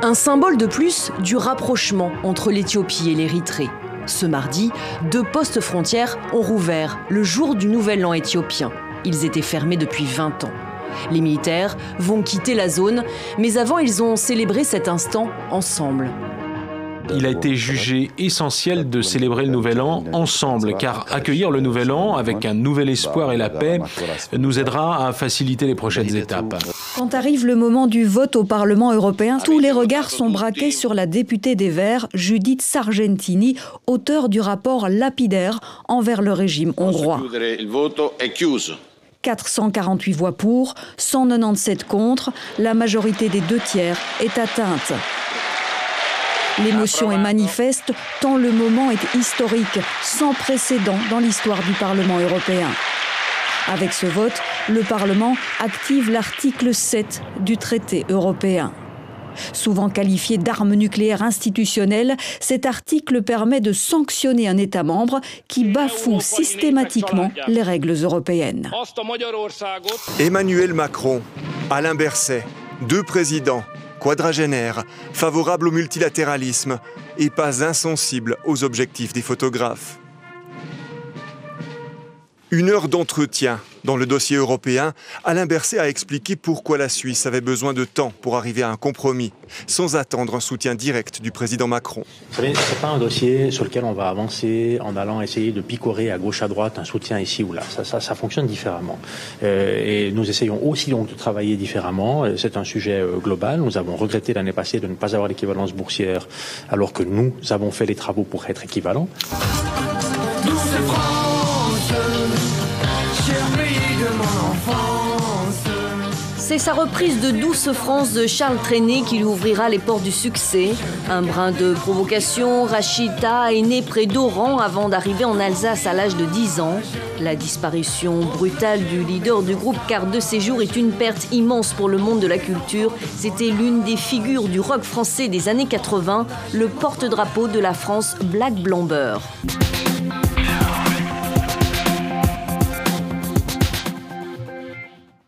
Un symbole de plus du rapprochement entre l'Éthiopie et l'Érythrée. Ce mardi, 2 postes frontières ont rouvert le jour du Nouvel An éthiopien. Ils étaient fermés depuis 20 ans. Les militaires vont quitter la zone, mais avant, ils ont célébré cet instant ensemble. Il a été jugé essentiel de célébrer le Nouvel An ensemble, car accueillir le Nouvel An avec un nouvel espoir et la paix nous aidera à faciliter les prochaines étapes. Quand arrive le moment du vote au Parlement européen, tous les regards sont braqués sur la députée des Verts, Judith Sargentini, auteure du rapport lapidaire envers le régime hongrois. 448 voix pour, 197 contre, la majorité des 2/3 est atteinte. L'émotion est manifeste tant le moment est historique, sans précédent dans l'histoire du Parlement européen. Avec ce vote, le Parlement active l'article 7 du traité européen. Souvent qualifié d'arme nucléaire institutionnelle, cet article permet de sanctionner un État membre qui bafoue systématiquement les règles européennes. Emmanuel Macron, Alain Berset, 2 présidents, quadragénaires, favorables au multilatéralisme et pas insensibles aux objectifs des photographes. 1 heure d'entretien. Dans le dossier européen, Alain Berset a expliqué pourquoi la Suisse avait besoin de temps pour arriver à un compromis, sans attendre un soutien direct du président Macron. Vous savez, ce n'est pas un dossier sur lequel on va avancer en allant essayer de picorer à gauche à droite un soutien ici ou là. Ça fonctionne différemment. Et nous essayons aussi donc de travailler différemment. C'est un sujet global. Nous avons regretté l'année passée de ne pas avoir l'équivalence boursière, alors que nous avons fait les travaux pour être équivalents. C'est sa reprise de Douce France de Charles Trenet qui lui ouvrira les portes du succès. Un brin de provocation, Rachida est née près d'Oran avant d'arriver en Alsace à l'âge de 10 ans. La disparition brutale du leader du groupe Carte de Séjour est une perte immense pour le monde de la culture. C'était l'une des figures du rock français des années 80, le porte-drapeau de la France Black Blanc Beurre.